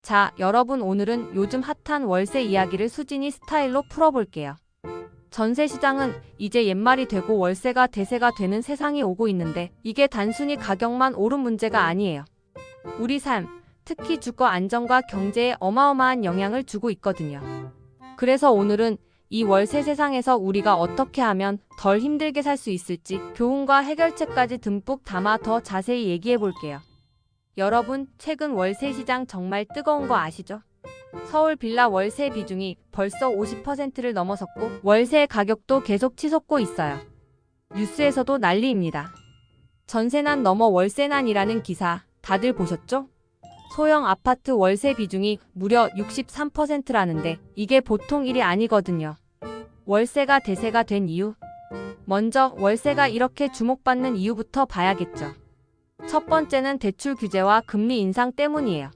자, 여러분 오늘은 요즘 핫한 월세 이야기를 수진이 스타일로 풀어볼게요. 전세 시장은 이제 옛말이 되고 월세가 대세가 되는 세상이 오고 있는데 이게 단순히 가격만 오른 문제가 아니에요. 우리 삶, 특히 주거 안정과 경제에 어마어마한 영향을 주고 있거든요. 그래서 오늘은 이 월세 세상에서 우리가 어떻게 하면 덜 힘들게 살 수 있을지 교훈과 해결책까지 듬뿍 담아 더 자세히 얘기해 볼게요. 여러분, 최근 월세 시장 정말 뜨거운 거 아시죠? 서울 빌라 월세 비중이 벌써 50%를 넘어섰고 월세 가격도 계속 치솟고 있어요. 뉴스에서도 난리입니다. 전세난 넘어 월세난이라는 기사 다들 보셨죠? 소형 아파트 월세 비중이 무려 63%라는데 이게 보통 일이 아니거든요. 월세가 대세가 된 이유? 먼저 월세가 이렇게 주목받는 이유부터 봐야겠죠. 첫 번째는 대출 규제와 금리 인상 때문이에요.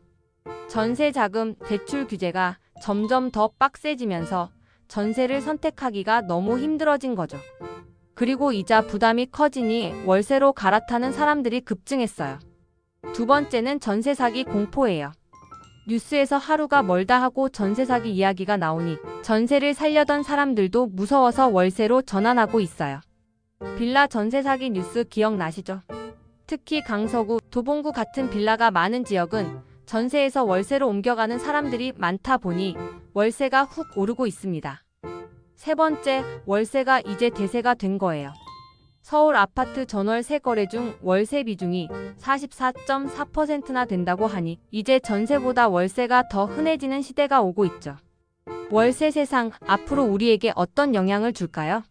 전세 자금, 대출 규제가 점점 더 빡세지면서 전세를 선택하기가 너무 힘들어진 거죠. 그리고 이자 부담이 커지니 월세로 갈아타는 사람들이 급증했어요. 두 번째는 전세 사기 공포예요. 뉴스에서 하루가 멀다 하고 전세 사기 이야기가 나오니 전세를 살려던 사람들도 무서워서 월세로 전환하고 있어요. 빌라 전세 사기 뉴스 기억나시죠? 특히 강서구, 도봉구 같은 빌라가 많은 지역은 전세에서 월세로 옮겨가는 사람들이 많다 보니 월세가 훅 오르고 있습니다. 세 번째, 월세가 이제 대세가 된 거예요. 서울 아파트 전월세 거래 중 월세 비중이 44.4%나 된다고 하니 이제 전세보다 월세가 더 흔해지는 시대가 오고 있죠. 월세 세상, 앞으로 우리에게 어떤 영향을 줄까요?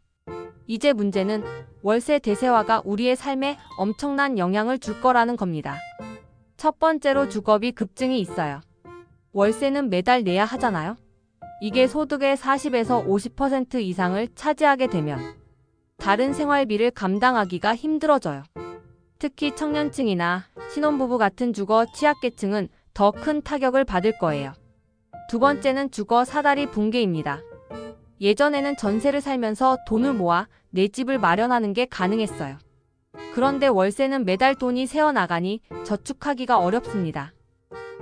이제 문제는 월세 대세화가 우리의 삶에 엄청난 영향을 줄 거라는 겁니다. 첫 번째로 주거비 급증이 있어요. 월세는 매달 내야 하잖아요. 이게 소득의 40에서 50% 이상을 차지하게 되면 다른 생활비를 감당하기가 힘들어져요. 특히 청년층이나 신혼부부 같은 주거 취약계층은 더 큰 타격을 받을 거예요. 두 번째는 주거 사다리 붕괴입니다. 예전에는 전세를 살면서 돈을 모아 내 집을 마련하는 게 가능했어요. 그런데 월세는 매달 돈이 새어나가니 저축하기가 어렵습니다.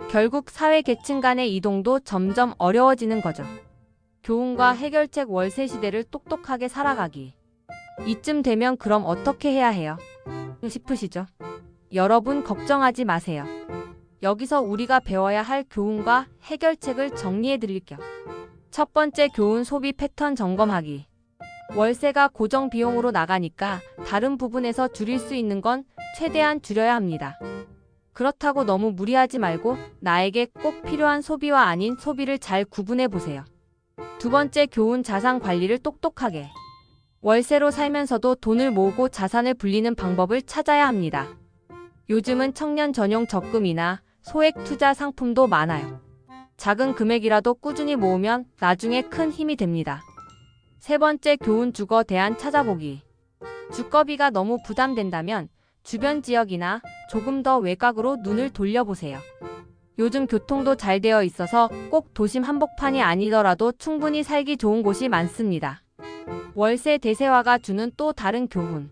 결국 사회 계층 간의 이동도 점점 어려워지는 거죠. 교훈과 해결책 월세 시대를 똑똑하게 살아가기. 이쯤 되면 그럼 어떻게 해야 해요? 싶으시죠? 여러분 걱정하지 마세요. 여기서 우리가 배워야 할 교훈과 해결책을 정리해 드릴게요. 첫 번째 교훈, 소비 패턴 점검하기. 월세가 고정 비용으로 나가니까 다른 부분에서 줄일 수 있는 건 최대한 줄여야 합니다. 그렇다고 너무 무리하지 말고 나에게 꼭 필요한 소비와 아닌 소비를 잘 구분해 보세요. 두 번째 교훈, 자산 관리를 똑똑하게. 월세로 살면서도 돈을 모으고 자산을 불리는 방법을 찾아야 합니다. 요즘은 청년 전용 적금이나 소액 투자 상품도 많아요. 작은 금액이라도 꾸준히 모으면 나중에 큰 힘이 됩니다. 세 번째 교훈, 주거 대안 찾아보기. 주거비가 너무 부담된다면 주변 지역이나 조금 더 외곽으로 눈을 돌려보세요. 요즘 교통도 잘 되어 있어서 꼭 도심 한복판이 아니더라도 충분히 살기 좋은 곳이 많습니다. 월세 대세화가 주는 또 다른 교훈.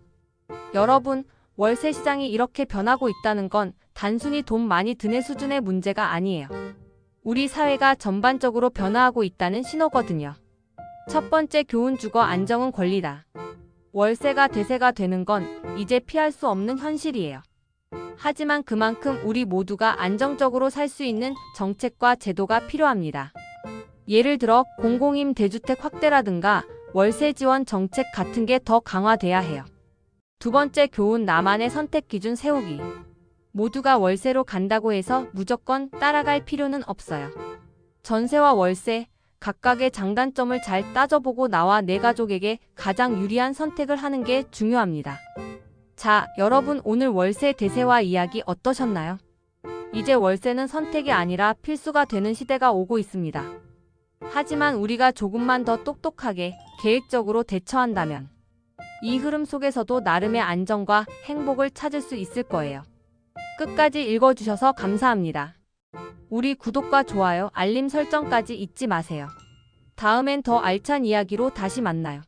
여러분, 월세 시장이 이렇게 변하고 있다는 건 단순히 돈 많이 드는 수준의 문제가 아니에요. 우리 사회가 전반적으로 변화하고 있다는 신호거든요. 첫 번째 교훈, 주거 안정은 권리다. 월세가 대세가 되는 건 이제 피할 수 없는 현실이에요. 하지만 그만큼 우리 모두가 안정적으로 살 수 있는 정책과 제도가 필요합니다. 예를 들어 공공임 대주택 확대라든가 월세 지원 정책 같은 게 더 강화돼야 해요. 두 번째 교훈, 나만의 선택 기준 세우기. 모두가 월세로 간다고 해서 무조건 따라갈 필요는 없어요. 전세와 월세, 각각의 장단점을 잘 따져보고 나와 내 가족에게 가장 유리한 선택을 하는 게 중요합니다. 자, 여러분 오늘 월세 대세화 이야기 어떠셨나요? 이제 월세는 선택이 아니라 필수가 되는 시대가 오고 있습니다. 하지만 우리가 조금만 더 똑똑하게 계획적으로 대처한다면 이 흐름 속에서도 나름의 안정과 행복을 찾을 수 있을 거예요. 끝까지 읽어주셔서 감사합니다. 우리 구독과 좋아요, 알림 설정까지 잊지 마세요. 다음엔 더 알찬 이야기로 다시 만나요.